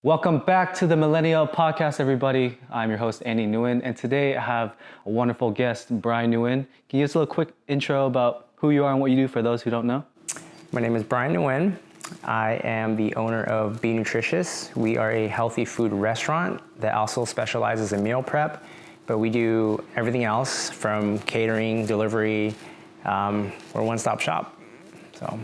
Welcome back to the Millennial Up podcast, everybody. I'm your host, Nguyen, and today I have a wonderful guest, Brian Nguyen. Can you give us a little quick intro about who you are and what you do for those who don't know? My name is Brian Nguyen. I am the owner of Be Nutritious. We are a healthy food restaurant that also specializes in meal prep, but we do everything else from catering, delivery. We're a one-stop shop. So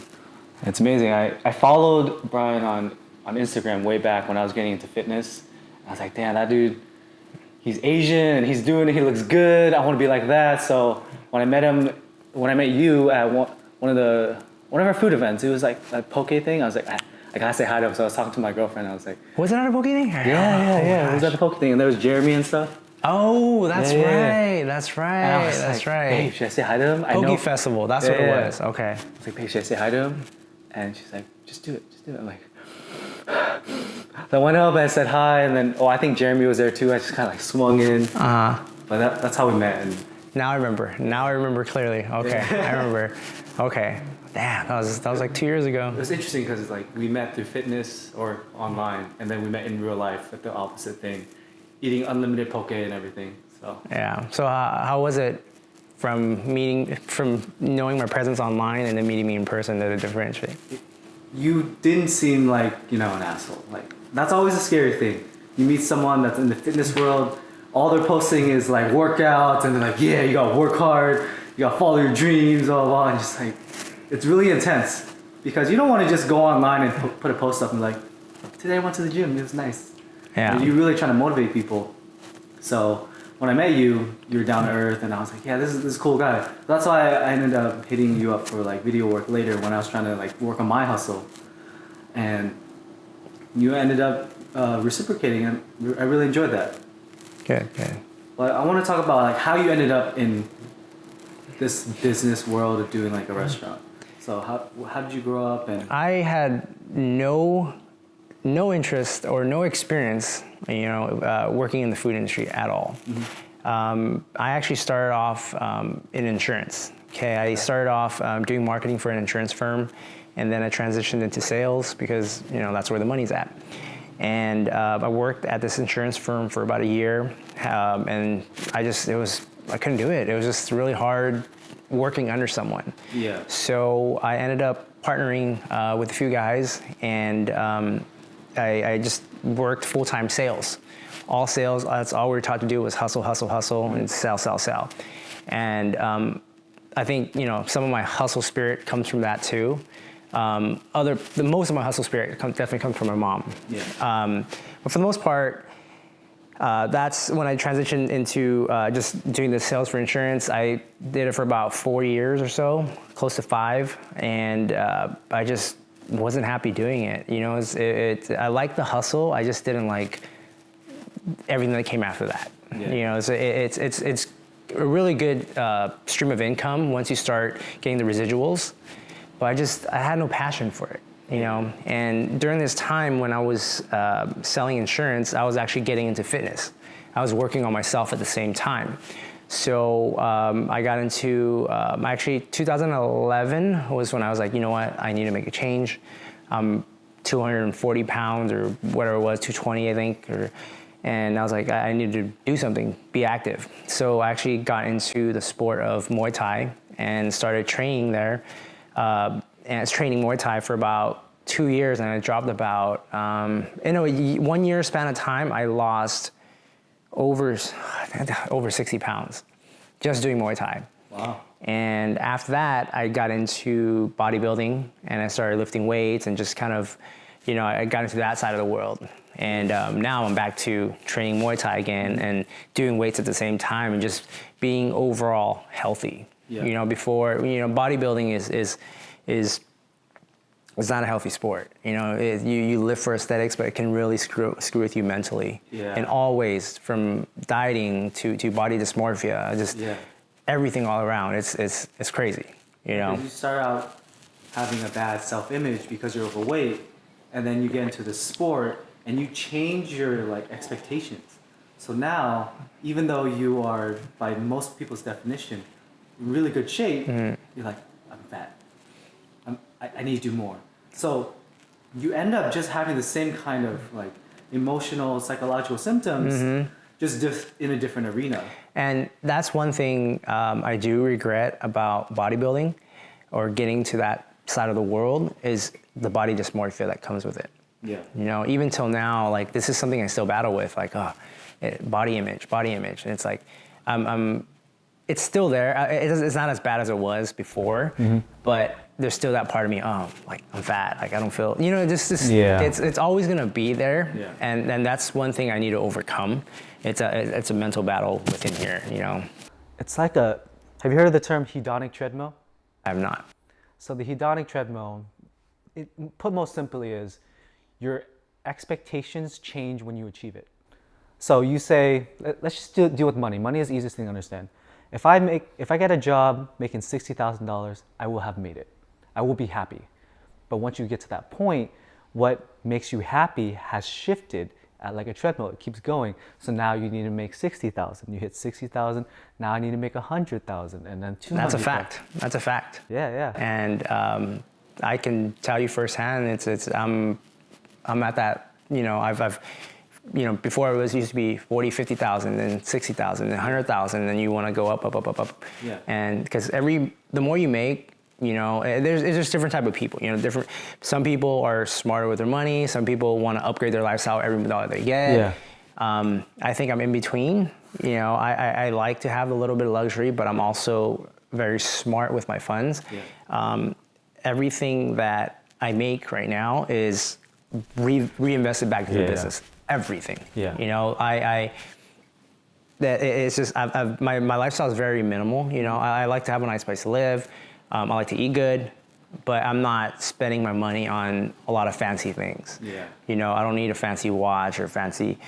it's amazing. I followed Brian on Instagram way back when I was getting into fitness. I was like, damn, that dude, he's Asian and he's doing it, he looks good. I want to be like that. So when I met you at one of our food events, it was like a poke thing. I was like, I gotta say hi to him. So I was talking to my girlfriend. I was like, was it not a poke thing? Yeah. It was at the poke thing, and there was Jeremy and stuff. Oh, that's Yeah. right. That's right. And I was That's like, right. Babe, should I say hi to him? Poke Festival. That's what it was. Okay. I was like, babe, should I say hi to him? And she's like, just do it. I'm like, so I went up and I said hi, and then I think Jeremy was there too. I just kind of like swung in. But that's how we met. And Now I remember clearly. Okay, I remember. Okay. Damn, that was like 2 years ago. it was interesting because it's like we met through fitness or online, and then we met in real life at the opposite thing, eating unlimited poke and everything. So Yeah. So how was it from knowing my presence online and then meeting me in person to differentiate? you didn't seem like an asshole. Like that's always a scary thing. You meet someone that's in the fitness world. All they're posting is like workouts, and they're like, yeah, you gotta work hard, you gotta follow your dreams, blah, blah, blah. And just like, it's really intense because you don't want to just go online and put a post up and be like, today I went to the gym, it was nice. Yeah. You're really trying to motivate people. So when I met you, you were down to earth, and I was like, yeah, this is a cool guy. That's why I ended up hitting you up for like video work later when I was trying to like work on my hustle. And you ended up reciprocating, and I really enjoyed that. Good. But I want to talk about like how you ended up in this business world of doing like a restaurant. So how did you grow up? And I had no interest or no experience, working in the food industry at all. Mm-hmm. I actually started off in insurance. Okay, I started off doing marketing for an insurance firm, and then I transitioned into sales because that's where the money's at. And I worked at this insurance firm for about a year, and I couldn't do it. It was just really hard working under someone. Yeah. So I ended up partnering with a few guys, and I just worked full-time sales. All sales, that's all we were taught to do was hustle, and sell. And I think, some of my hustle spirit comes from that too. Most of my hustle spirit definitely comes from my mom. Yeah. But for the most part, that's when I transitioned into just doing the sales for insurance. I did it for about 4 years or so, close to 5, and I just wasn't happy doing it. I liked the hustle. I just didn't like everything that came after that. Yeah. It's a really good stream of income once you start getting the residuals. But I had no passion for it, And during this time when I was selling insurance, I was actually getting into fitness. I was working on myself at the same time. So I got into, actually 2011 was when I was like, you know what, I need to make a change. I'm 240 pounds or whatever it was, 220 I think, and I was like, I need to do something, be active. So I actually got into the sport of Muay Thai and started training there. And I was training Muay Thai for about 2 years, and I dropped about, in a 1 year span of time, I lost over 60 pounds just doing Muay Thai. Wow. And after that, I got into bodybuilding, and I started lifting weights and just kind of, I got into that side of the world. And now I'm back to training Muay Thai again and doing weights at the same time and just being overall healthy. Yeah. Before, bodybuilding is not a healthy sport. You live for aesthetics, but it can really screw with you mentally. Yeah. In all ways, from dieting to body dysmorphia, everything all around. It's crazy. Because you start out having a bad self-image because you're overweight, and then you get into the sport and you change your like expectations. So now, even though you are, by most people's definition, in really good shape, you're like, I'm fat. I need to do more. So you end up just having the same kind of like emotional, psychological symptoms, just in a different arena. And that's one thing I do regret about bodybuilding or getting to that side of the world is the body dysmorphia that comes with it. Yeah. You know, even till now, like this is something I still battle with, like, body image. And it's like, it's still there. It's not as bad as it was before, but there's still that part of me, like I'm fat, like I don't feel, you know, it's always gonna be there. Yeah. And that's one thing I need to overcome. It's a mental battle within here, you know. It's like have you heard of the term hedonic treadmill? I have not. So the hedonic treadmill, put most simply is your expectations change when you achieve it. So you say, let's just deal with money. Money is the easiest thing to understand. If I get a job making $60,000, I will have made it. I will be happy. But once you get to that point, what makes you happy has shifted like a treadmill. It keeps going. So now you need to make 60,000. You hit 60,000. Now I need to make 100,000, and then 200,000. That's a fact. That's a fact. Yeah. And I can tell you firsthand, I'm at that. You know, I've you know, before it used to be 40, 50,000, then 60,000, then 100,000, then you want to go up. Yeah. And because the more you make, you know, there's just different type of people, you know, some people are smarter with their money. Some people want to upgrade their lifestyle every dollar they get. Yeah. I think I'm in between. You know, I like to have a little bit of luxury, but I'm also very smart with my funds. Yeah. Everything that I make right now is reinvested back into the business. Everything. Yeah. You know, it's just my lifestyle is very minimal. You know, I like to have a nice place to live. I like to eat good, but I'm not spending my money on a lot of fancy things. Yeah. You know, I don't need a fancy watch or fancy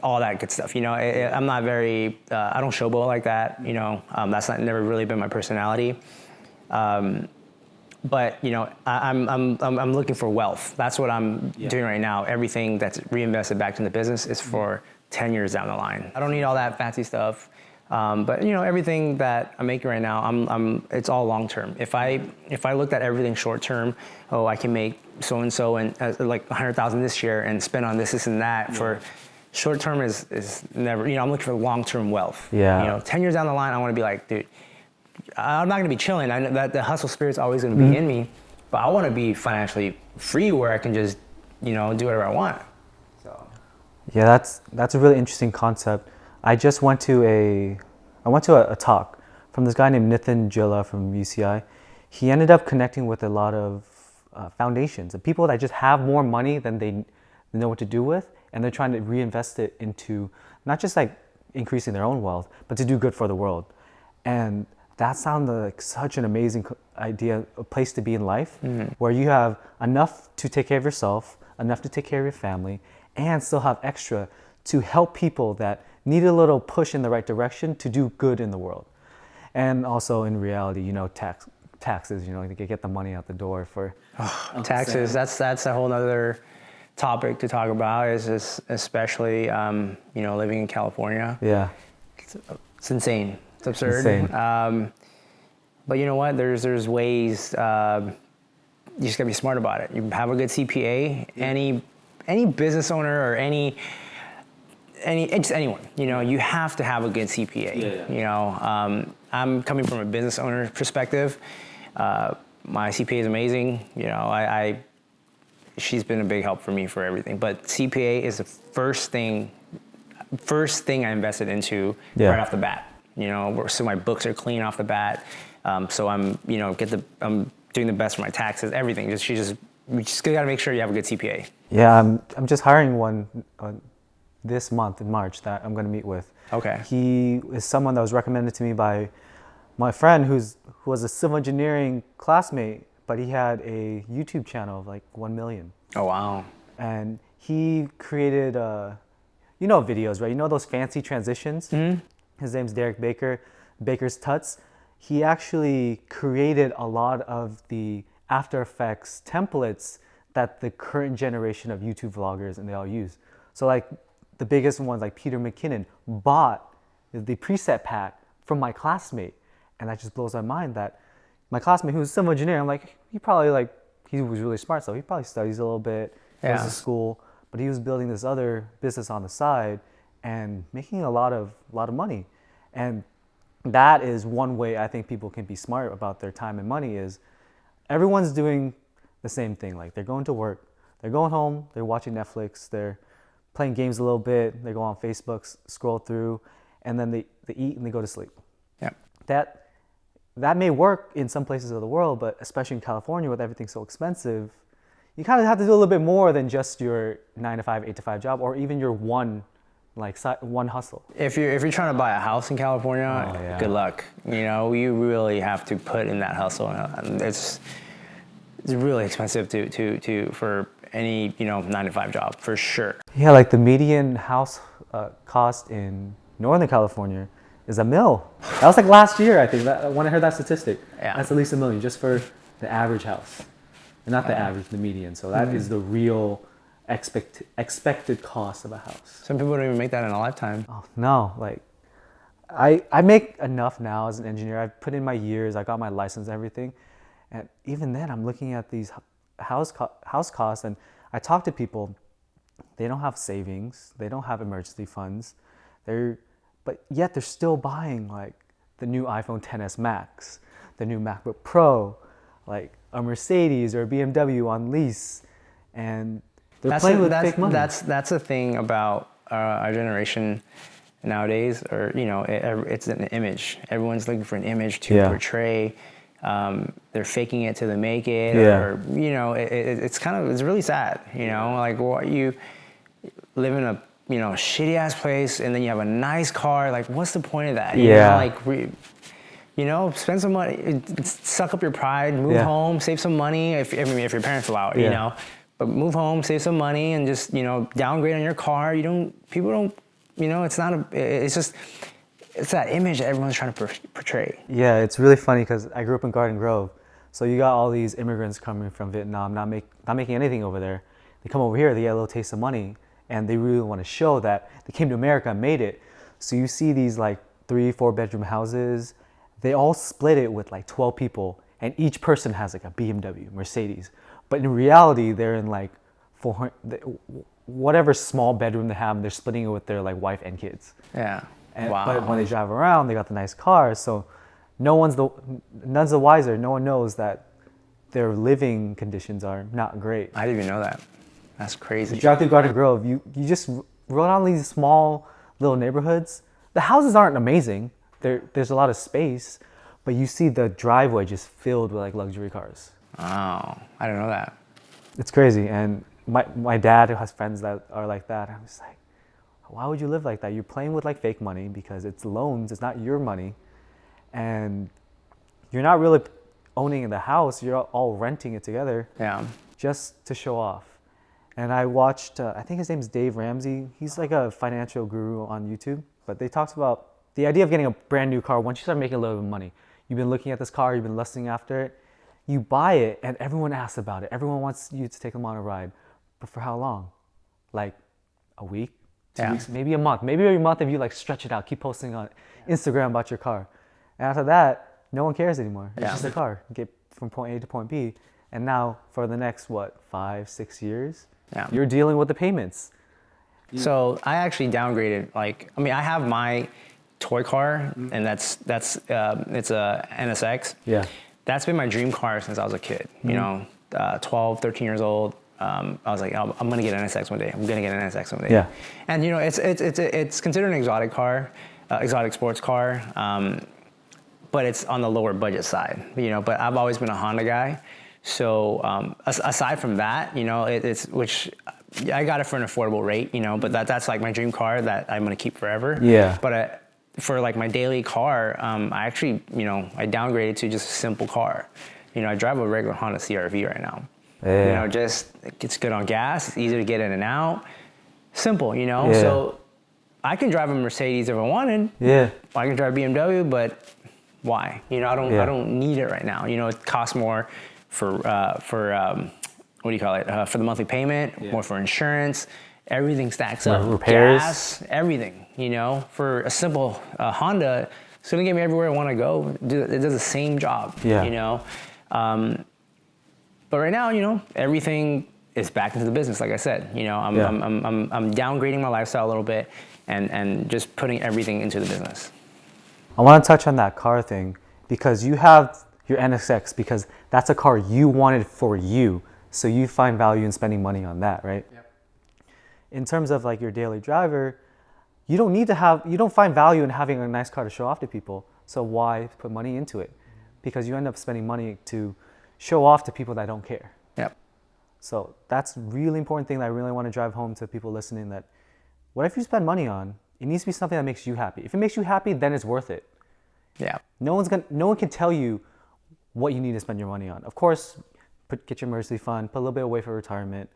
all that good stuff. You know, I'm not very. I don't showboat like that. You know, that's never really been my personality. But you know, I'm looking for wealth. That's what I'm doing right now. Everything that's reinvested back in the business is for 10 years down the line. I don't need all that fancy stuff. But you know, everything that I'm making right now, it's all long term. If I looked at everything short term, I can make so and so and like 100,000 this year and spend on this and that for. Short term is never. You know, I'm looking for long term wealth. Yeah. You know, 10 years down the line, I want to be like, dude, I'm not going to be chilling. I know that the hustle spirit's always going to be in me, but I want to be financially free where I can just, you know, do whatever I want. So. Yeah, that's a really interesting concept. I just went to a talk from this guy named Nithin Jilla from UCI. He ended up connecting with a lot of foundations and people that just have more money than they know what to do with, and they're trying to reinvest it into not just like increasing their own wealth, but to do good for the world. And that sounded like such an amazing idea, a place to be in life, where you have enough to take care of yourself, enough to take care of your family, and still have extra to help people that need a little push in the right direction to do good in the world. And also in reality, you know, taxes, you know, to get the money out the door for taxes. That's a whole other topic to talk about, is especially, you know, living in California. Yeah. It's insane. It's absurd. Insane. But you know what? There's ways. You just gotta be smart about it. You have a good CPA. Any business owner or just anyone. You know, you have to have a good CPA. Yeah. You know, I'm coming from a business owner perspective. My CPA is amazing. You know, she's been a big help for me for everything. But CPA is the first thing I invested into right off the bat. You know, so my books are clean off the bat. So I'm, you know, I'm doing the best for my taxes, everything. We just gotta make sure you have a good CPA. Yeah, I'm just hiring one this month in March that I'm gonna meet with. Okay. He is someone that was recommended to me by my friend who was a civil engineering classmate, but he had a YouTube channel of like 1 million. Oh wow. And he created, you know, videos, right? You know those fancy transitions? Mm-hmm. His name's Derek Baker, Baker's Tuts. He actually created a lot of the After Effects templates that the current generation of YouTube vloggers and they all use. So like the biggest ones like Peter McKinnon bought the preset pack from my classmate. And that just blows my mind that my classmate, who's a civil engineer, I'm like, he was really smart, so he probably studies a little bit, goes to school. but he was building this other business on the side and making a lot of money. And that is one way I think people can be smart about their time and money is everyone's doing the same thing. Like they're going to work, they're going home, they're watching Netflix, they're playing games a little bit, they go on Facebook, scroll through, and then they eat and they go to sleep. Yeah. That may work in some places of the world, but especially in California with everything so expensive, you kind of have to do a little bit more than just your 9 to 5, 8 to 5 job, or even your one hustle. If you're trying to buy a house in California, good luck. You know, you really have to put in that hustle. And it's really expensive for any 9 to 5 job for sure. Yeah, like the median house cost in Northern California is $1 million. That was like last year, I think. When I heard that statistic, that's at least $1 million just for the average house, and not the average, the median. So that is the real expected cost of a house. Some people don't even make that in a lifetime. Oh no, like I make enough now as an engineer. I've put in my years. I got my license and everything, and even then, I'm looking at these house costs, and I talk to people. They don't have savings. They don't have emergency funds. But yet they're still buying like the new iPhone XS Max, the new MacBook Pro, like a Mercedes or a BMW on lease, and they're playing with fake money. That's the thing about our generation nowadays, or it's an image. Everyone's looking for an image to portray. They're faking it till they make it, or it's really sad. Like what you live in a shitty ass place, and then you have a nice car. Like, what's the point of that? Spend some money, suck up your pride, move home, save some money. If your parents allow it, but move home, save some money, and just downgrade on your car. People don't. It's that image that everyone's trying to portray. Yeah, it's really funny because I grew up in Garden Grove, so you got all these immigrants coming from Vietnam, not making anything over there. They come over here, they get a little taste of money, and they really want to show that they came to America and made it. So you see these like 3-4 bedroom houses, they all split it with like 12 people, and each person has like a BMW, Mercedes. But in reality, they're in like 400, whatever small bedroom they have, they're splitting it with their like wife and kids. Yeah. But when they drive around, they got the nice cars. So none's the wiser. No one knows that their living conditions are not great. I didn't even know that. That's crazy. You drive through Garden Grove, you just roll down these small little neighborhoods. The houses aren't amazing. There's a lot of space, but you see the driveway just filled with like luxury cars. Oh, I didn't know that. It's crazy. And my dad has friends that are like that. I'm just like, why would you live like that? You're playing with like fake money because it's loans. It's not your money. And you're not really owning the house. You're all renting it together. Yeah. Just to show off. And I watched, I think his name is Dave Ramsey. He's like a financial guru on YouTube. But they talked about the idea of getting a brand new car. Once you start making a little bit of money, you've been looking at this car, you've been lusting after it, you buy it and everyone asks about it. Everyone wants you to take them on a ride. But for how long? Like a week, 2 weeks, maybe a month. Maybe every month if you like stretch it out, keep posting on Instagram about your car. And after that, no one cares anymore. It's just a car. You get from point A to point B. And now for the next, 5-6 years, you're dealing with the payments. So I actually downgraded. I have my toy car, and it's a NSX. Yeah. That's been my dream car since I was a kid. 12, 13 years old. I was like, I'm gonna get an NSX one day. I'm gonna get an NSX one day. Yeah. And it's considered an exotic car, exotic sports car, but it's on the lower budget side. But I've always been a Honda guy. So aside from that, which I got it for an affordable rate, but that's like my dream car that I'm gonna keep forever. Yeah. But for like my daily car, I actually, I downgraded to just a simple car. I drive a regular Honda CR-V right now. Yeah. It's good on gas. It's easy to get in and out. Simple, Yeah. So I can drive a Mercedes if I wanted. Yeah. I can drive BMW, but why? I don't need it right now. It costs more for what do you call it? For the monthly payment, more for insurance. Everything stacks up. Repairs. Gas, everything. For a simple Honda, it's gonna get me everywhere I want to go. It does the same job. Yeah. But right now, everything is back into the business. Like I said, you know, I'm downgrading my lifestyle a little bit and just putting everything into the business. I want to touch on that car thing because you have your NSX because that's a car you wanted for you. So you find value in spending money on that, right? Yep. In terms of like your daily driver, you don't find value in having a nice car to show off to people. So why put money into it? Because you end up spending money to show off to people that don't care. Yep. So that's a really important thing that I really want to drive home to people listening, that whatever you spend money on, it needs to be something that makes you happy. If it makes you happy, then it's worth it. Yeah. No one can tell you what you need to spend your money on. Of course, get your emergency fund, put a little bit away for retirement,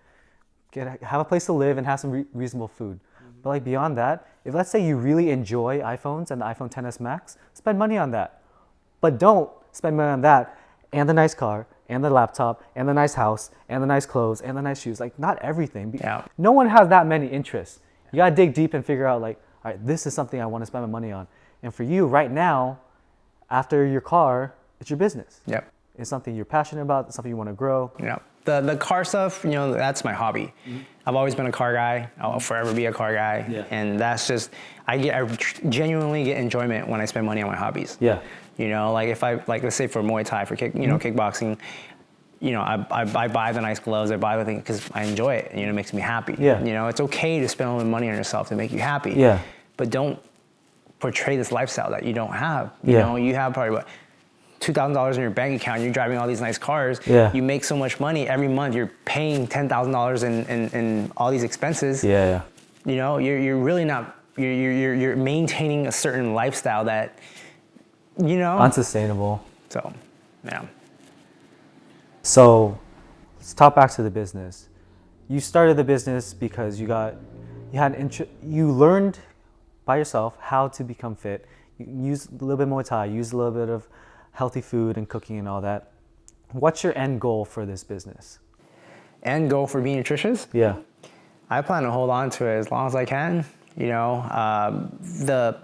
have a place to live and have some reasonable food. But like beyond that, if let's say you really enjoy iPhones and the iPhone XS Max, spend money on that. But don't spend money on that and the nice car and the laptop and the nice house and the nice clothes and the nice shoes. Like not everything. Yeah. No one has that many interests. You gotta dig deep and figure out like, all right, this is something I want to spend my money on. And for you right now, after your car, it's your business. Yep. It's something you're passionate about. It's something you want to grow. Yeah. The car stuff, you know, that's my hobby. Mm-hmm. I've always been a car guy. I'll forever be a car guy. Yeah. And that's just, I genuinely get enjoyment when I spend money on my hobbies. Yeah. You know, like if I, like let's say for Muay Thai, for kickboxing, you know, I buy the nice gloves, I buy the thing because I enjoy it. You know, it makes me happy. Yeah. You know, it's okay to spend all the money on yourself to make you happy. Yeah. But don't portray this lifestyle that you don't have. You know, you have probably what, $2,000 in your bank account, you're driving all these nice cars, you make so much money every month, you're paying $10,000 in all these expenses. Yeah. You know, you're really not, you're maintaining a certain lifestyle that, you know. Unsustainable. So, yeah. So, let's talk back to the business. You started the business because you learned by yourself how to become fit. You use a little bit Muay Thai, use a little bit of healthy food and cooking and all that. What's your end goal for this business? End goal for Being Nutritious? Yeah. I plan to hold on to it as long as I can. You know, the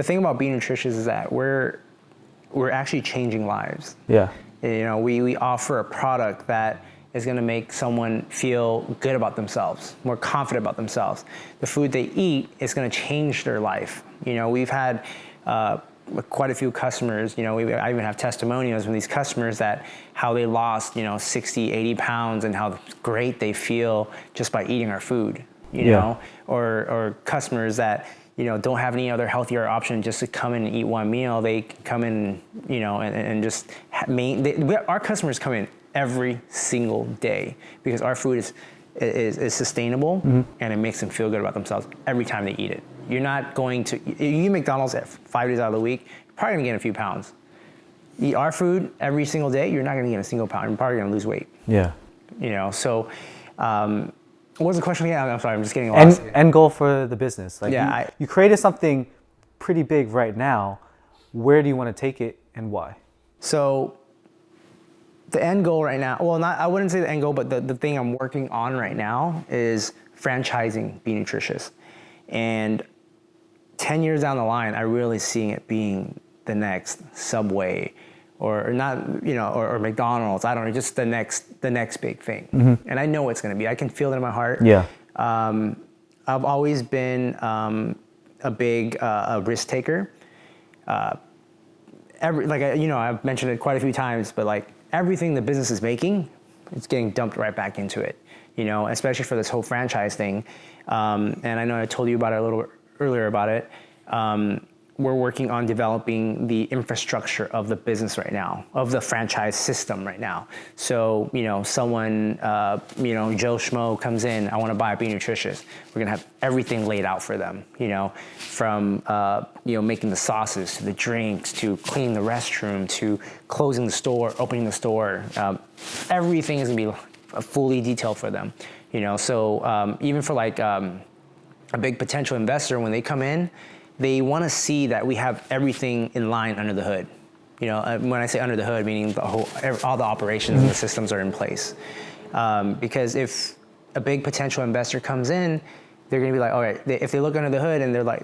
thing about Being Nutritious is that we're actually changing lives. Yeah. You know, we offer a product that is going to make someone feel good about themselves, more confident about themselves. The food they eat is going to change their life. You know, we've had quite a few customers, you know, I even have testimonials from these customers that how they lost, you know, 60, 80 pounds and how great they feel just by eating our food, you know, or customers that, you know, don't have any other healthier option just to come in and eat one meal. They can come in, you know, and just, our customers come in every single day because our food is sustainable and it makes them feel good about themselves every time they eat it. You're not going to, you eat McDonald's 5 days out of the week, you're probably gonna gain a few pounds. Eat our food every single day, you're not gonna gain a single pound, you're probably gonna lose weight. Yeah. You know, so, what was the question again? I'm sorry, I'm just getting lost. End goal for the business. Like yeah, you created something pretty big right now. Where do you wanna take it and why? So, the end goal right now, well, I wouldn't say the end goal, but the thing I'm working on right now is franchising Be Nutritious. And 10 years down the line, I really seeing it being the next Subway or not, you know, or McDonald's. I don't know, just the next big thing. Mm-hmm. And I know it's going to be. I can feel it in my heart. Yeah. I've always been a big risk taker. I've mentioned it quite a few times, but like everything the business is making, it's getting dumped right back into it. You know, especially for this whole franchise thing. And I know I told you about it a little earlier about it. We're working on developing the infrastructure of the business right now, of the franchise system right now. So, you know, someone, Joe Schmo comes in, I want to buy Be Nutritious. We're going to have everything laid out for them, you know, from, making the sauces to the drinks to cleaning the restroom to closing the store, opening the store. Everything is going to be fully detailed for them, you know. So even for like a big potential investor, when they come in, they want to see that we have everything in line under the hood. You know, when I say under the hood, meaning all the operations and the systems are in place. Because if a big potential investor comes in, they're going to be like, all right, if they look under the hood and they're like,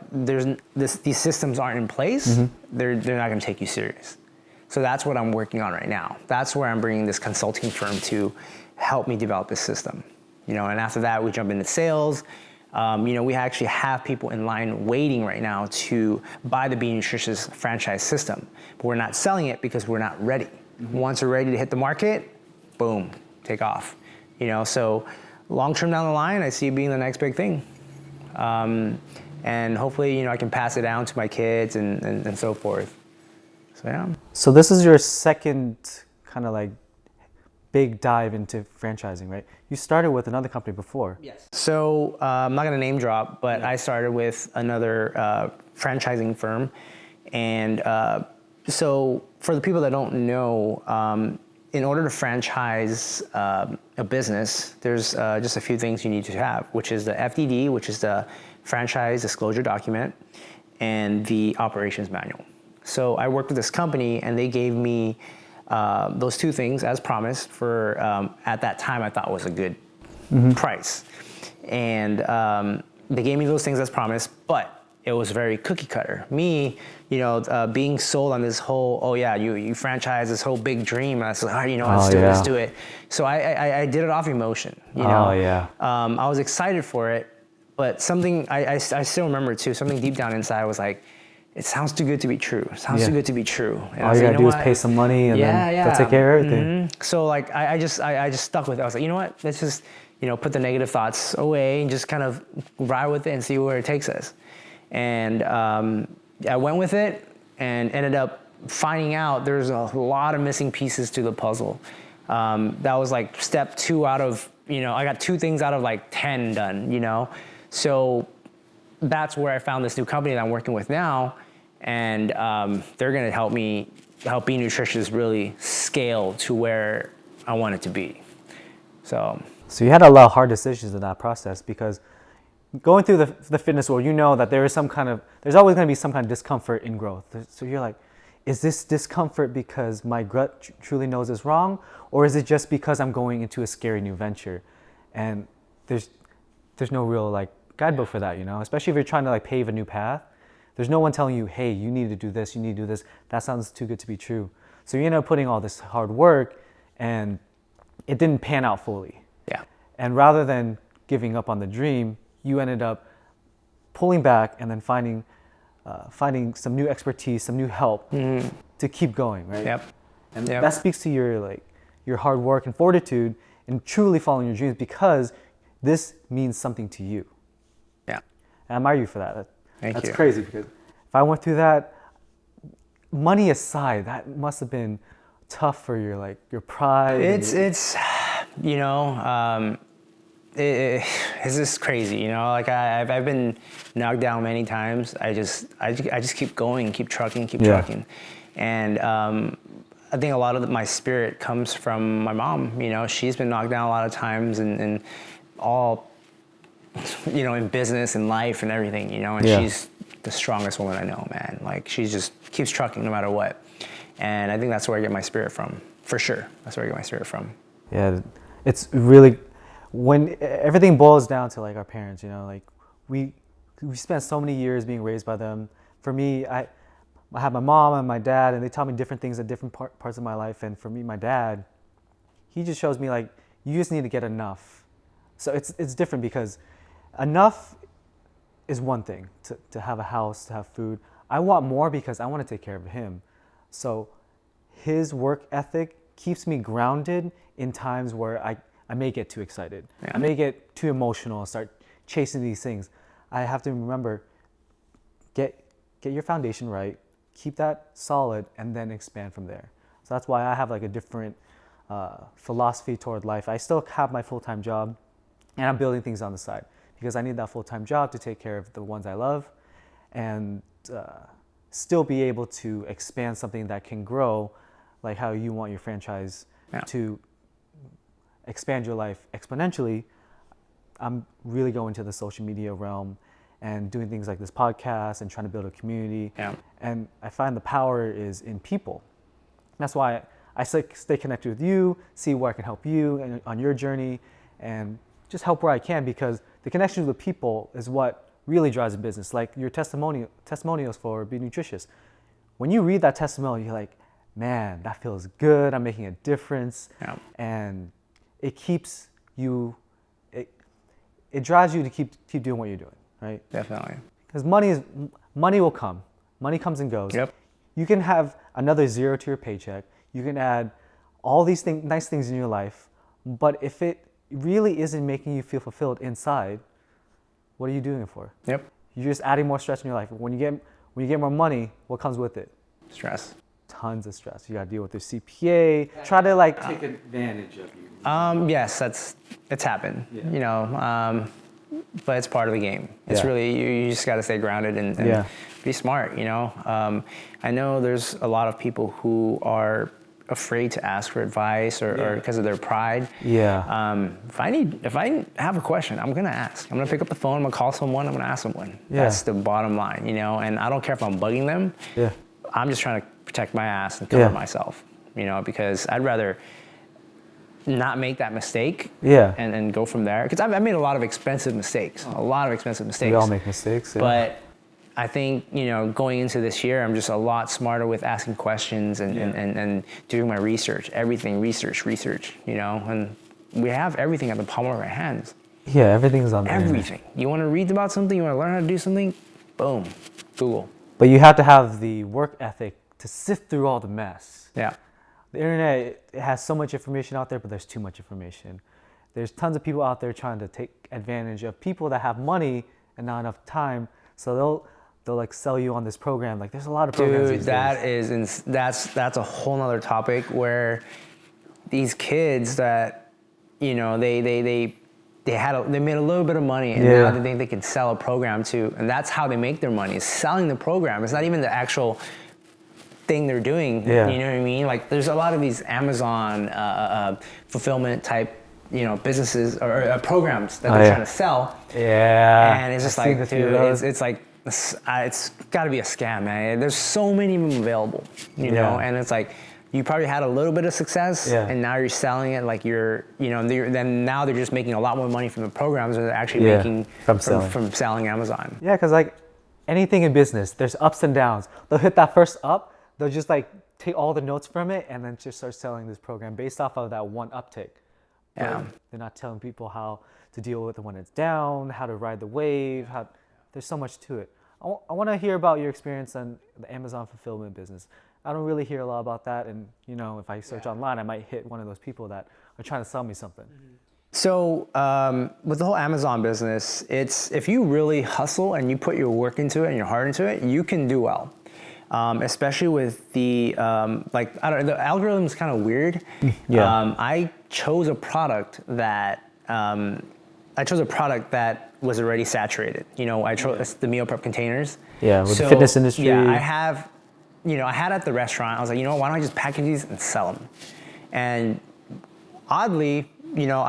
these systems aren't in place, they're not going to take you serious. So that's what I'm working on right now. That's where I'm bringing this consulting firm to help me develop this system. And after that, we jump into sales. We actually have people in line waiting right now to buy the Be Nutritious franchise system, but we're not selling it because we're not ready. Once we're ready to hit the market, boom, take off. So long term down the line, I see it being the next big thing. And hopefully, I can pass it down to my kids and so forth. So yeah. So this is your second kind of like big dive into franchising, right? You started with another company before. Yes. So I'm not going to name drop, but I started with another franchising firm. And so for the people that don't know, in order to franchise a business, there's just a few things you need to have, which is the FDD, which is the franchise disclosure document, and the operations manual. So I worked with this company, and they gave me those two things as promised for, at that time, I thought was a good price. And they gave me those things as promised, but it was very cookie cutter. Me, being sold on this whole, you franchise this whole big dream. And I was like, let's do it. So I did it off emotion, I was excited for it, but something, I still remember too, something deep down inside was like, it sounds too good to be true. It sounds too good to be true. And all you gotta do is pay some money and then they'll take care of everything. So like, I just stuck with it. I was like, you know what, let's just, put the negative thoughts away and just kind of ride with it and see where it takes us. And I went with it and ended up finding out there's a lot of missing pieces to the puzzle. That was like step 2 out of, I got 2 things out of like 10 done, So that's where I found this new company that I'm working with now. And they're gonna help Be Nutritious really scale to where I want it to be. So you had a lot of hard decisions in that process, because going through the fitness world, that there's always going to be some kind of discomfort in growth. So you're like, is this discomfort because my gut truly knows it's wrong, or is it just because I'm going into a scary new venture? And there's no real like guidebook for that, especially if you're trying to like pave a new path. There's no one telling you, hey, you need to do this, you need to do this. That sounds too good to be true. So you end up putting all this hard work, and it didn't pan out fully. Yeah. And rather than giving up on the dream, you ended up pulling back and then finding some new expertise, some new help to keep going, right? Yep. And that speaks to your hard work and fortitude and truly following your dreams, because this means something to you. Yeah. And I admire you for that. Thank you. That's crazy, because if I went through that, money aside, that must have been tough for your pride. It's just crazy, like I've been knocked down many times. I just keep going, keep trucking. And I think a lot of my spirit comes from my mom. She's been knocked down a lot of times, and all, in business and life and everything, and she's the strongest woman I know, man. Like, she just keeps trucking no matter what. And I think that's where I get my spirit from, for sure. That's where I get my spirit from. Yeah, it's really, when everything boils down to like our parents, we spent so many years being raised by them. For me, I have my mom and my dad, and they taught me different things at different parts of my life. And for me, my dad, he just shows me like, you just need to get enough. So it's different, because enough is one thing, to have a house, to have food. I want more because I want to take care of him. So his work ethic keeps me grounded in times where I may get too excited. Yeah. I may get too emotional and start chasing these things. I have to remember, get your foundation right, keep that solid, and then expand from there. So that's why I have like a different philosophy toward life. I still have my full-time job, and I'm building things on the side, because I need that full-time job to take care of the ones I love, and still be able to expand something that can grow, like how you want your franchise to expand your life exponentially. I'm really going to the social media realm and doing things like this podcast and trying to build a community. Yeah. And I find the power is in people. That's why I stay connected with you, see where I can help you on your journey, and just help where I can, because the connection with people is what really drives a business. Like your testimonials for Be Nutritious. When you read that testimonial, you're like, man, that feels good. I'm making a difference. Yeah. And it keeps you it drives you to keep doing what you're doing, right? Definitely. Because money will come. Money comes and goes. Yep. You can have another zero to your paycheck. You can add all these nice things in your life, but if it really isn't making you feel fulfilled inside, what are you doing it for? Yep. You're just adding more stress in your life. When you get more money, what comes with it? Stress. Tons of stress. You got to deal with your CPA. Try to like take advantage of you. Yes, it's happened. Yeah. You know, but it's part of the game. It's Yeah. really you just got to stay grounded and be smart. You know, I know there's a lot of people who are afraid to ask for advice or because of their pride. Yeah. If I have a question, I'm gonna ask. I'm gonna pick up the phone. I'm gonna call someone. I'm gonna ask someone. Yeah. That's the bottom line. You know, and I don't care if I'm bugging them. Yeah. I'm just trying to protect my ass and cover myself. You know, because I'd rather not make that mistake. Yeah. And go from there. Because I've made a lot of expensive mistakes. A lot of expensive mistakes. We all make mistakes. Yeah. But I think, you know, going into this year, I'm just a lot smarter with asking questions and doing my research. Everything, research, you know. And we have everything at the palm of our hands. Yeah, everything's on there. Everything. You want to read about something, you want to learn how to do something, boom, Google. But you have to have the work ethic to sift through all the mess. Yeah. The internet, it has so much information out there, but there's too much information. There's tons of people out there trying to take advantage of people that have money and not enough time. So they'll like sell you on this program. Like there's a lot of programs. Dude, these days. that's a whole nother topic where these kids that, you know, they made a little bit of money and now they think they can sell a program too. And that's how they make their money, is selling the program. It's not even the actual thing they're doing. Yeah. You know what I mean? Like there's a lot of these Amazon fulfillment type, you know, businesses or programs that they're trying to sell. Yeah. And it's just like, dude, it's like, it's got to be a scam, man. There's so many of them available, you know, and it's like you probably had a little bit of success, and now you're selling it like you're, you know, then now they're just making a lot more money from the programs than they're actually making from selling Amazon. Yeah, because like anything in business, there's ups and downs. They'll hit that first up, they'll just like take all the notes from it and then just start selling this program based off of that one uptick. Yeah. But they're not telling people how to deal with it when it's down, how to ride the wave, there's so much to it. I want to hear about your experience on the Amazon fulfillment business. I don't really hear a lot about that, and you know, if I search online, I might hit one of those people that are trying to sell me something. So with the whole Amazon business, it's if you really hustle and you put your work into it and your heart into it, you can do well. Especially with the the algorithm is kind of weird. I chose a product that was already saturated. You know, I chose the meal prep containers. Yeah, with the fitness industry. Yeah, I had at the restaurant. I was like, you know, why don't I just package these and sell them? And oddly, you know,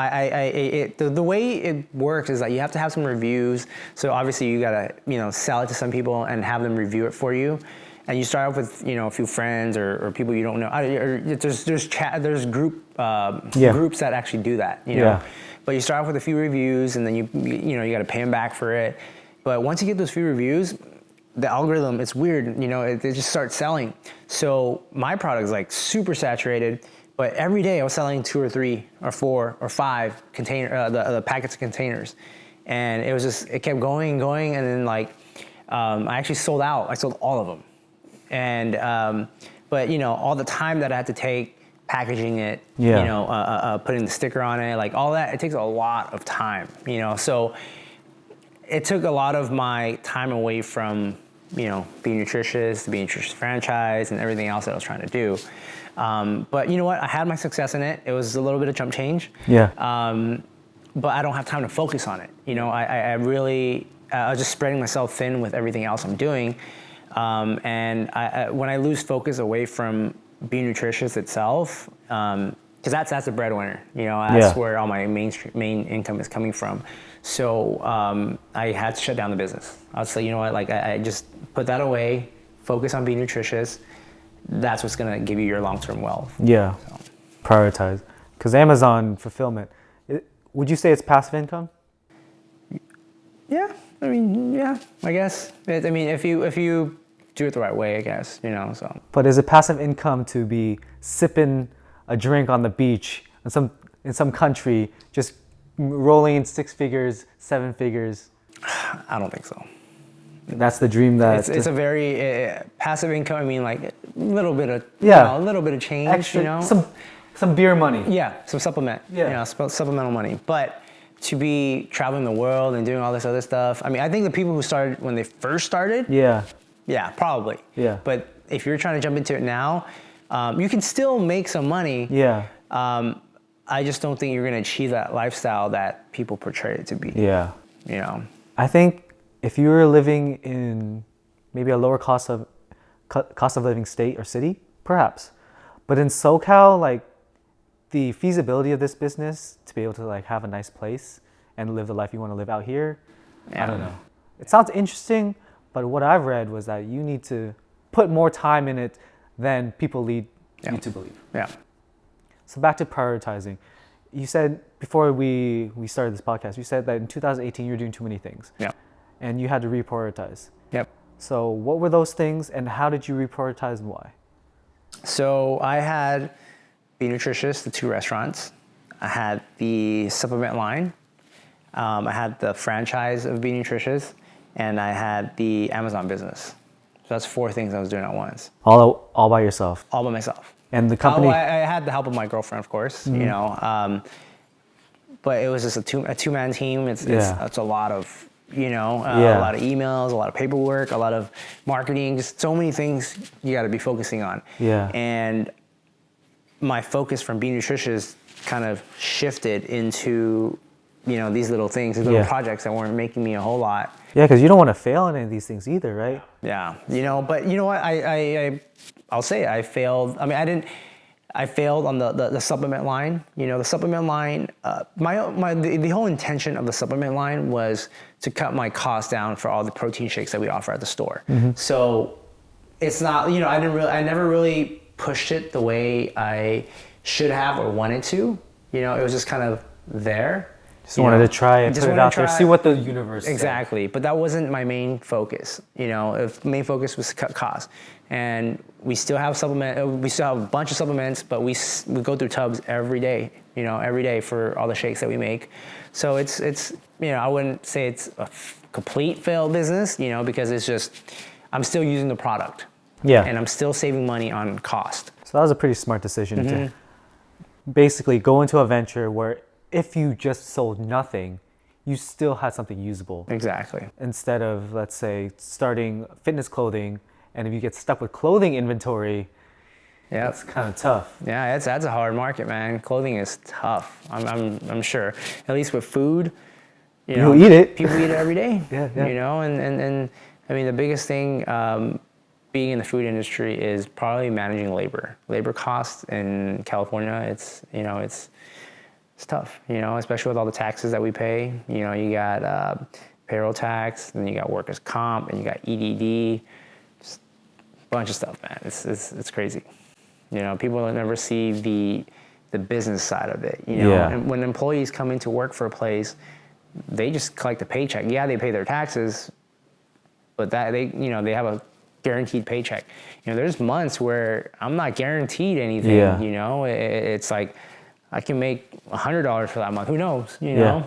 the way it works is that you have to have some reviews. So obviously you gotta, you know, sell it to some people and have them review it for you. And you start off with, you know, a few friends or people you don't know. There's groups that actually do that, you know. But you start off with a few reviews and then you got to pay them back for it. But once you get those few reviews, the algorithm, it's weird, you know, it just starts selling. So my product is like super saturated, but every day I was selling 2 or 3 or 4 or 5 the packets of containers. And it kept going and going. And then like, I actually sold out. I sold all of them. And, but you know, all the time that I had to take packaging it, you know, putting the sticker on it, like all that, it takes a lot of time, you know. So it took a lot of my time away from, you know, being Nutritious, the Being Nutritious franchise and everything else that I was trying to do. But you know what? I had my success in it. It was a little bit of chump change. Yeah. But I don't have time to focus on it. You know, I was just spreading myself thin with everything else I'm doing. And when I lose focus away from Being Nutritious itself, because that's the breadwinner, you know, that's where all my main income is coming from. So I had to shut down the business. I was like, you know what, like I just put that away, focus on Being Nutritious. That's what's gonna give you your long-term wealth. Yeah, so. Prioritize. Because Amazon fulfillment, would you say it's passive income? Yeah, I mean, yeah, I guess. I mean, if you do it the right way, I guess, you know, so. But is it passive income to be sipping a drink on the beach in some country, just rolling in 6 figures, 7 figures? I don't think so. That's the dream that It's a very passive income. I mean, like a little bit of Yeah. a little bit of change, extra, you know. some beer money. Yeah, some supplement. Yeah. You know, supplemental money. But to be traveling the world and doing all this other stuff, I mean, I think the people who started when they first started, Yeah. yeah, probably. Yeah. But if you're trying to jump into it now, you can still make some money. Yeah. I just don't think you're going to achieve that lifestyle that people portray it to be. Yeah. You know. I think if you were living in maybe a lower cost of living state or city, perhaps. But in SoCal, like the feasibility of this business to be able to like have a nice place and live the life you want to live out here, I don't know. It sounds interesting, but what I've read was that you need to put more time in it than people lead you to believe. Yeah. So back to prioritizing. You said before we started this podcast, you said that in 2018 you were doing too many things. Yeah. And you had to reprioritize. Yep. So what were those things and how did you reprioritize and why? So I had Be Nutritious, the 2 restaurants. I had the supplement line. I had the franchise of Be Nutritious, and I had the Amazon business. So that's 4 things I was doing at once. All by yourself. All by myself. And the company. I had the help of my girlfriend, of course. You know, but it was just a two-man team. It's a lot of a lot of emails, a lot of paperwork, a lot of marketing, just so many things you got to be focusing on. Yeah. And my focus from Be Nutritious kind of shifted into, these little things, these little projects that weren't making me a whole lot. Yeah, because you don't want to fail in any of these things either, right? Yeah, but you know what? I'll say I failed. I mean, I failed on the supplement line. The supplement line. The whole intention of the supplement line was to cut my costs down for all the protein shakes that we offer at the store. Mm-hmm. So it's not. I never really pushed it the way I should have or wanted to. It was just kind of there. Just wanted to try it, put it out there, see what the universe exactly. Said. But that wasn't my main focus. If main focus was to cut costs, and we still have we still have a bunch of supplements, but we go through tubs every day. Every day for all the shakes that we make. So it's I wouldn't say it's a complete failed business, because it's just I'm still using the product. Yeah. And I'm still saving money on cost. So that was a pretty smart decision to basically go into a venture where if you just sold nothing, you still had something usable. Exactly. Instead of, let's say, starting fitness clothing, and if you get stuck with clothing inventory, it's kind of tough. Yeah, that's a hard market, man. Clothing is tough. I'm sure. At least with food, you eat it. People eat it every day. Yeah. And I mean the biggest thing being in the food industry is probably managing labor. Labor costs in California, it's tough, especially with all the taxes that we pay. You got payroll tax, then you got workers' comp, and you got EDD, just a bunch of stuff, man. It's crazy. People will never see the business side of it. And when employees come into work for a place, they just collect a paycheck. Yeah, they pay their taxes, but they have a guaranteed paycheck. There's months where I'm not guaranteed anything. Yeah. It's like I can make $100 for that month. Who knows? It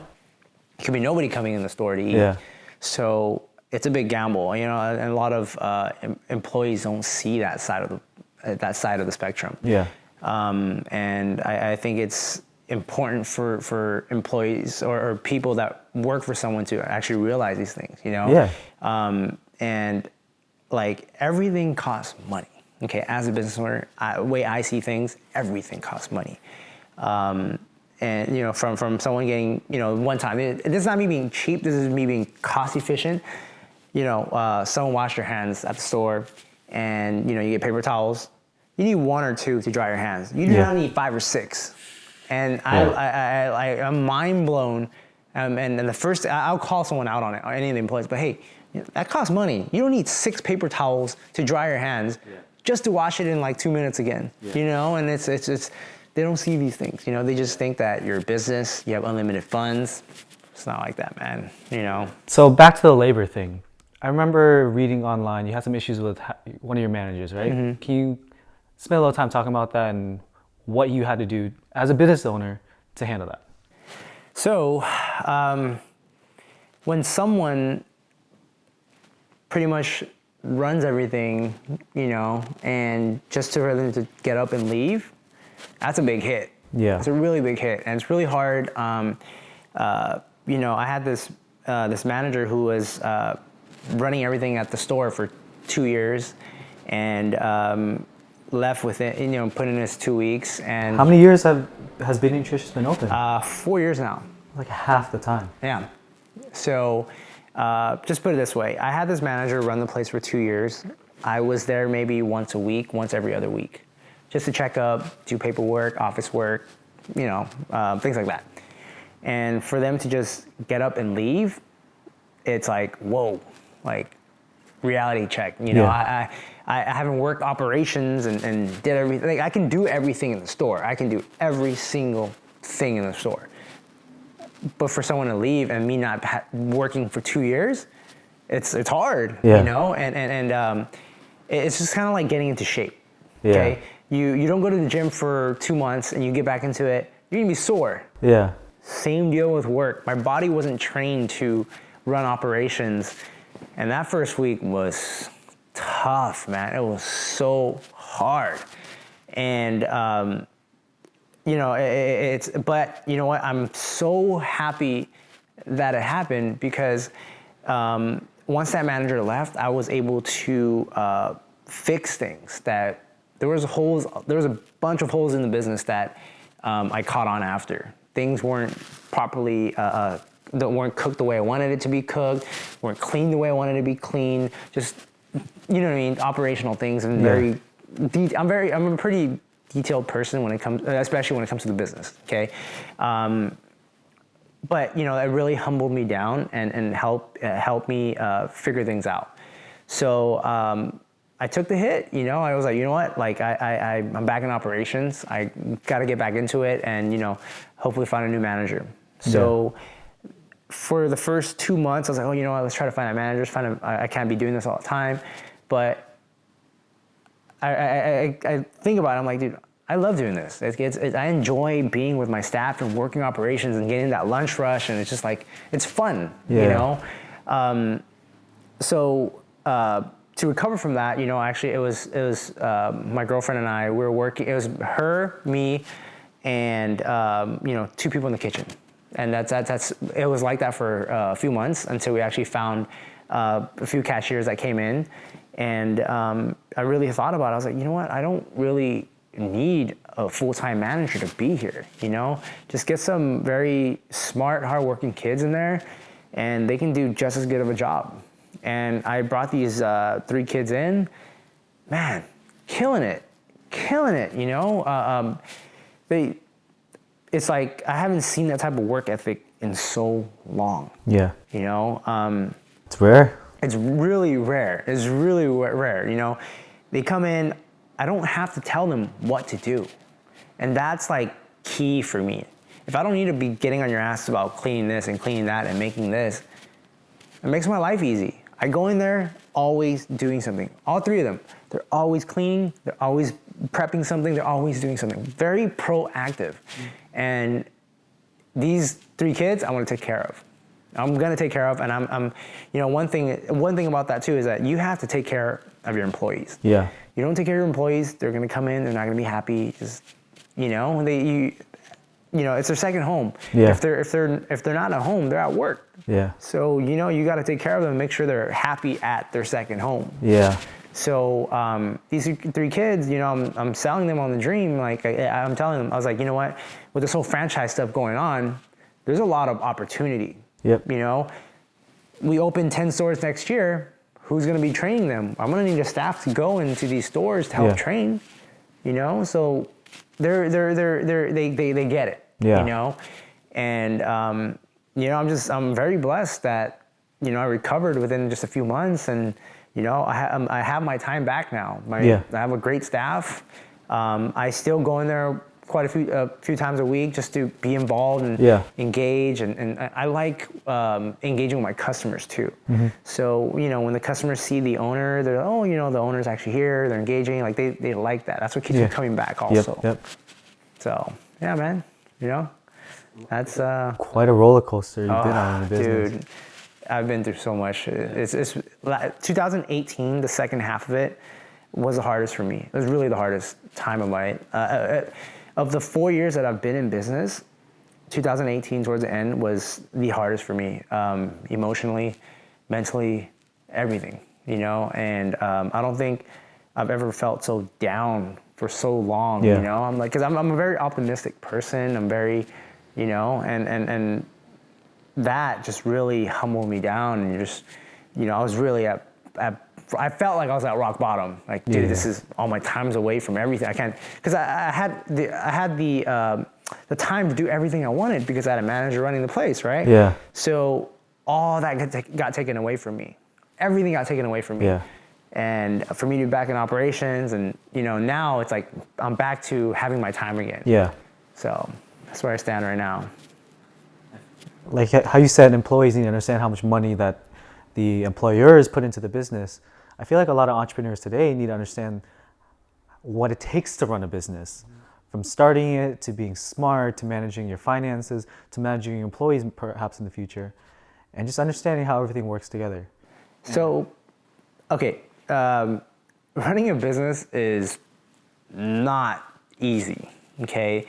could be nobody coming in the store to eat. Yeah. So it's a big gamble. And a lot of employees don't see that side of the spectrum. Yeah. And I think it's important for employees or people that work for someone to actually realize these things. Yeah. And like everything costs money. Okay. As a business owner, the way I see things, everything costs money. And from someone getting, one time, this is not me being cheap, this is me being cost efficient. Someone washed their hands at the store and, you get paper towels. You need 1 or 2 to dry your hands. You do not need 5 or 6. And I'm mind blown. And the first, I'll call someone out on it, or any of the employees, but hey, that costs money. You don't need 6 paper towels to dry your hands just to wash it in like 2 minutes again, and it's they don't see these things, they just think that you're a business, you have unlimited funds. It's not like that, man, So back to the labor thing. I remember reading online, you had some issues with one of your managers, right? Mm-hmm. Can you spend a little time talking about that and what you had to do as a business owner to handle that? So, when someone pretty much runs everything, and just to really to get up and leave, that's a big hit. Yeah. It's a really big hit, and it's really hard. I had this manager who was running everything at the store for 2 years, and left within, put in his 2 weeks. And How many years has Be Nutritious been open? 4 years now. Like half the time. Yeah. So, just put it this way. I had this manager run the place for 2 years. I was there maybe once a week, once every other week, just to check up, do paperwork, office work, things like that. And for them to just get up and leave, it's like, whoa, like reality check. Yeah. I haven't worked operations and did everything. Like, I can do everything in the store. I can do every single thing in the store. But for someone to leave and me not working for 2 years, it's hard, Yeah. and it's just kind of like getting into shape. Yeah. Okay, you don't go to the gym for 2 months and you get back into it, you're gonna be sore. Yeah. Same deal with work. My body wasn't trained to run operations, and that first week was tough, man. It was so hard, and but you know what? I'm so happy that it happened because once that manager left, I was able to fix things. That there was a bunch of holes in the business that I caught on after. Things weren't properly, that weren't cooked the way I wanted it to be cooked, weren't cleaned the way I wanted it to be clean. Just, you know what I mean? Operational things, and I'm a pretty detailed person when it comes, especially when it comes to the business. Okay, but it really humbled me down and helped me figure things out. So I took the hit. I was like, you know what? Like I'm back in operations. I got to get back into it, and hopefully find a new manager. So for the first 2 months, I was like, oh, you know what? Let's try to find a manager. I can't be doing this all the time, but I think about it. I'm like, dude, I love doing this. I enjoy being with my staff and working operations and getting that lunch rush, and it's just like, it's fun, So to recover from that, actually it was my girlfriend and I, we were working. It was her, me, and 2 people in the kitchen, and that's it was like that for a few months until we actually found a few cashiers that came in. And I really thought about it. I was like, you know what? I don't really need a full-time manager to be here, Just get some very smart, hardworking kids in there, and they can do just as good of a job. And I brought these 3 kids in, man, killing it, it's like I haven't seen that type of work ethic in so long. Yeah. It's rare. It's really rare. It's really rare. They come in, I don't have to tell them what to do. And that's like key for me. If I don't need to be getting on your ass about cleaning this and cleaning that and making this, it makes my life easy. I go in there always doing something. All 3 of them, they're always cleaning, they're always prepping something, they're always doing something. Very proactive. And these 3 kids, I want to take care of. I'm gonna take care of, and I'm one thing about that too is that you have to take care of your employees. Yeah. You don't take care of your employees, they're gonna come in, they're not gonna be happy. Just it's their second home. Yeah. If they're not at home, they're at work. Yeah. So you got to take care of them and make sure they're happy at their second home. Yeah. So these 3 kids, I'm selling them on the dream. Like I'm telling them, I was like, you know what, with this whole franchise stuff going on, there's a lot of opportunity. Yep. We open 10 stores next year. Who's going to be training them? I'm going to need a staff to go into these stores to help train. So they get it. Yeah. And I'm very blessed that I recovered within just a few months, and I have my time back now. I have a great staff. I still go in there quite a few times a week just to be involved and engage, and I like engaging with my customers too. Mm-hmm. So when the customers see the owner, they're the owner's actually here, they're engaging, like they like that. That's what keeps me coming back also. Yep. So yeah, man, That's Quite a roller coaster you've been on in the business. dude, I've been through so much. It's 2018, the second half of it was the hardest for me. It was really the hardest time of my of the 4 years that I've been in business. 2018 towards the end was the hardest for me, emotionally, mentally, everything, you know. And I don't think I've ever felt so down for so long, Yeah. you know. I'm like, because I'm a very optimistic person. I'm very, you know, and that just really humbled me down. And just, you know, I was really I felt like I was at rock bottom. Like, dude, Yeah. this is all my time's away from everything. I can't, because I had the time to do everything I wanted because I had a manager running the place, right? Yeah. So all that got taken away from me. Everything got taken away from me. Yeah. And for me to be back in operations, and you know, now it's like I'm back to having my time again. Yeah. So that's where I stand right now. Like how you said, employees need to understand how much money that the employers put into the business. I feel like a lot of entrepreneurs today need to understand what it takes to run a business. From starting it, to being smart, to managing your finances, to managing your employees perhaps in the future, and just understanding how everything works together. So, okay, running a business is not easy, okay?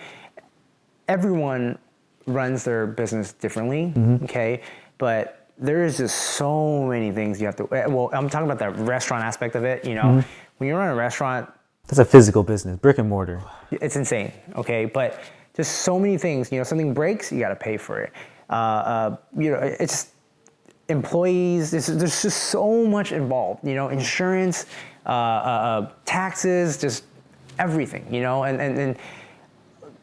Everyone runs their business differently, okay? But there is just so many things you have to, well, I'm talking about the restaurant aspect of it, you know? When you run a restaurant, That's a physical business, brick and mortar. it's insane, okay? But just so many things, you know, something breaks, you gotta pay for it. You know, it's employees, there's just so much involved, you know, insurance, taxes, just everything, you know, and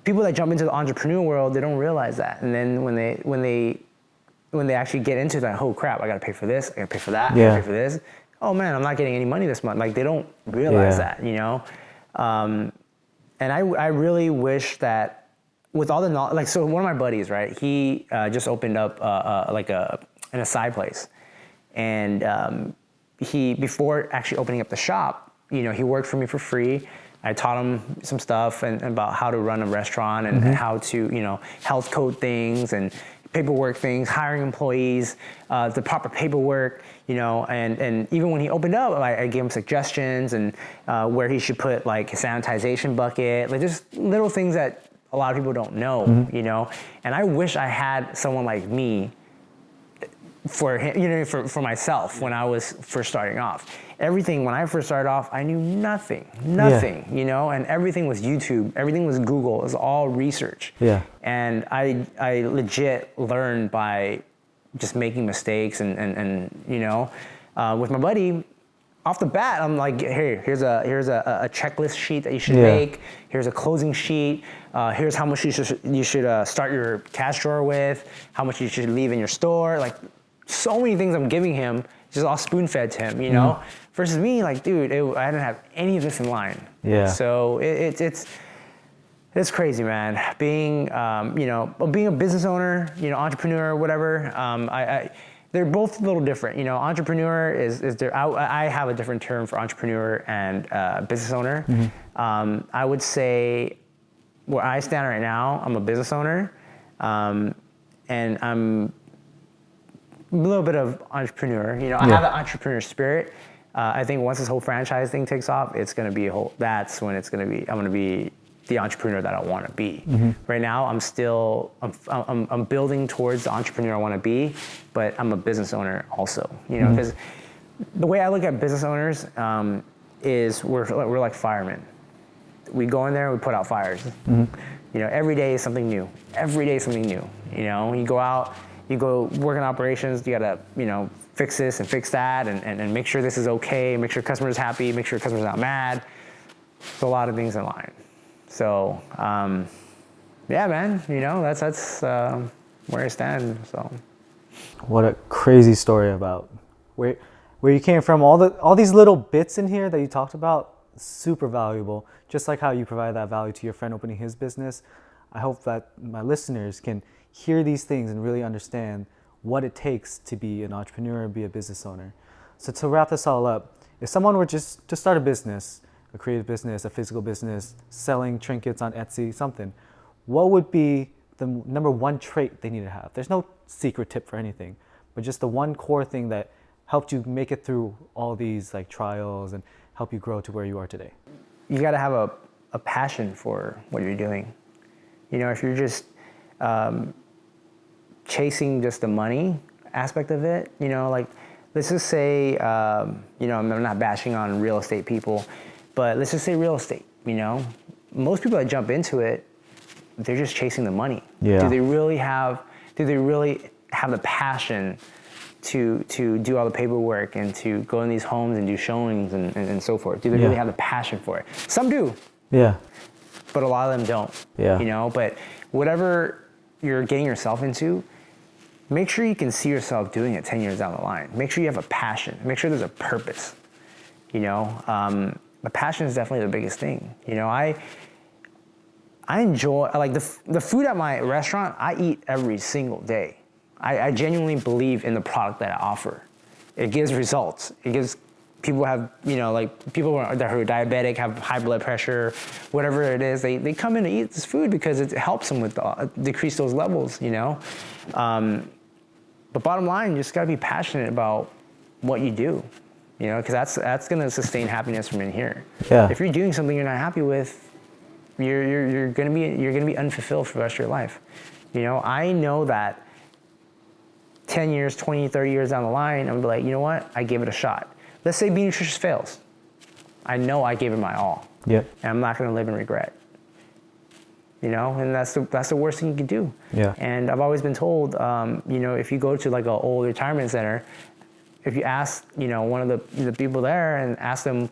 people that jump into the entrepreneur world, they don't realize that. And then when they actually get into that, oh crap, I gotta pay for this, I gotta pay for that, I Yeah. gotta pay for this. Oh man, I'm not getting any money this month. Like they don't realize that, you know? And I really wish that with all the knowledge, like, so one of my buddies, right, he just opened up like an acai place. And he, before actually opening up the shop, you know, he worked for me for free. I taught him some stuff and about how to run a restaurant and how to, you know, health code things and paperwork things, hiring employees, the proper paperwork, you know, and even when he opened up, I gave him suggestions and where he should put like his sanitization bucket, like just little things that a lot of people don't know, you know. And I wish I had someone like me for him, you know, for myself when I was first starting off. Everything, when I first started off, I knew nothing, you know, and everything was YouTube, everything was Google, it was all research. Yeah. And I legit learned by just making mistakes and you know, with my buddy, off the bat, I'm like, hey, here's a checklist sheet that you should make. Here's a closing sheet. Here's how much you should start your cash drawer with. How much you should leave in your store. Like, so many things I'm giving him, just all spoon-fed to him, you know. Versus me, like, dude, I didn't have any of this in line. Yeah. So it's crazy, man. Being you know, being a business owner, you know, entrepreneur, whatever. They're both a little different. You know, entrepreneur is there. I have a different term for entrepreneur and business owner. I would say where I stand right now, I'm a business owner, and I'm a little bit of entrepreneur. You know, I have an entrepreneur spirit. I think once this whole franchise thing takes off, it's gonna be that's when it's gonna be. I'm gonna be the entrepreneur that I want to be. Right now, I'm building towards the entrepreneur I want to be, but I'm a business owner also. You know, because the way I look at business owners is we're like firemen. We go in there, we put out fires. You know, every day is something new. Every day is something new. You know, you go out, you go work in operations, you gotta, you know, fix this and fix that and make sure this is okay, make sure customer's happy, make sure customer's not mad. There's a lot of things in line. So, yeah, man, you know, that's where I stand, so. What a crazy story about where you came from. All these little bits in here that you talked about, super valuable. Just like how you provide that value to your friend opening his business. I hope that my listeners can hear these things and really understand what it takes to be an entrepreneur and be a business owner. So to wrap this all up, if someone were just to start a business, a creative business, a physical business, selling trinkets on Etsy, something, what would be the number one trait they need to have. There's no secret tip for anything, but just the one core thing that helped you make it through all these like trials and help you grow to where you are today. You got to have a passion for what you're doing. You know, if you're just chasing just the money aspect of it, you know, like let's just say, you know, I'm not bashing on real estate people, but let's just say real estate, you know, most people that jump into it, they're just chasing the money. Yeah. Do they really have the passion to do all the paperwork and to go in these homes and do showings and so forth? Do they really have the passion for it? Some do. Yeah. But a lot of them don't. Yeah. You know, but whatever you're getting yourself into, make sure you can see yourself doing it 10 years down the line. Make sure you have a passion. Make sure there's a purpose. You know, the passion is definitely the biggest thing. You know, I enjoy, like the food at my restaurant, I eat every single day. I genuinely believe in the product that I offer. It gives results. It gives people have, you know, like people who are diabetic, have high blood pressure, whatever it is, they come in to eat this food because it helps them with decrease those levels, you know. But bottom line, you just gotta be passionate about what you do, you know, because that's gonna sustain happiness from in here. Yeah. If you're doing something you're not happy with, you're gonna be unfulfilled for the rest of your life. You know, I know that 10 years, 20, 30 years down the line, I'm gonna be like, you know what? I gave it a shot. Let's say Be Nutritious fails. I know I gave it my all. Yep. And I'm not gonna live in regret. You know, and that's the worst thing you can do. Yeah. And I've always been told, you know, if you go to like an old retirement center, if you ask, you know, one of the people there and ask them,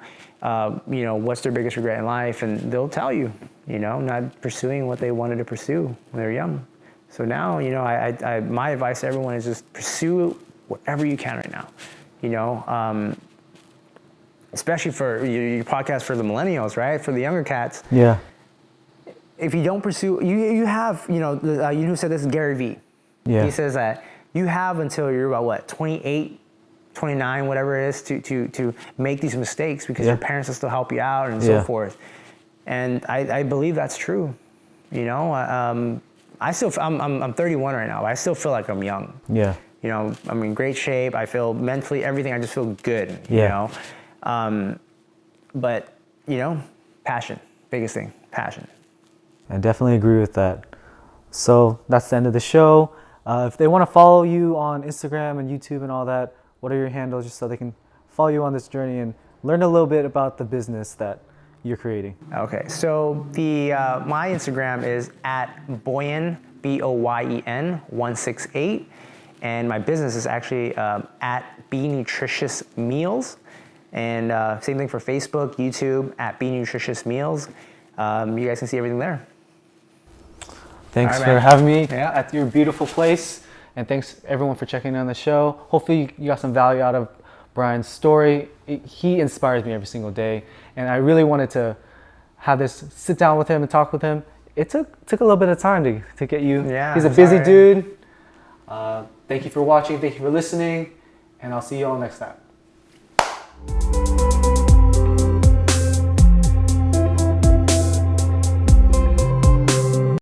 you know, what's their biggest regret in life, and they'll tell you, you know, not pursuing what they wanted to pursue when they were young. So now, you know, my advice to everyone is just pursue whatever you can right now, you know, especially for your podcast for the millennials, right? For the younger cats. Yeah. If you don't pursue, you have, you know, you know who said this is Gary Vee. Yeah. He says that you have until you're about what, 28, 29, whatever it is, to make these mistakes because your parents will still help you out and so forth. And I believe that's true. You know, I'm 31 right now, but I still feel like I'm young. Yeah. You know, I'm in great shape. I feel mentally, everything, I just feel good, you know. But, you know, passion, biggest thing, passion. I definitely agree with that. So that's the end of the show. If they want to follow you on Instagram and YouTube and all that, what are your handles just so they can follow you on this journey and learn a little bit about the business that you're creating? Okay, so my Instagram is at Boyen, Boyen 168, and my business is actually at Be Nutritious Meals, and same thing for Facebook, YouTube, at Be Nutritious Meals. You guys can see everything there. Thanks All right, for man. having me Yeah. at your beautiful place, and thanks everyone for checking in on the show. Hopefully you got some value out of Brian's story. He inspires me every single day, and I really wanted to have this sit down with him and talk with him. It took a little bit of time to get you. Yeah, he's a busy sorry. dude. Thank you for watching. Thank you for listening, and I'll see you all next time.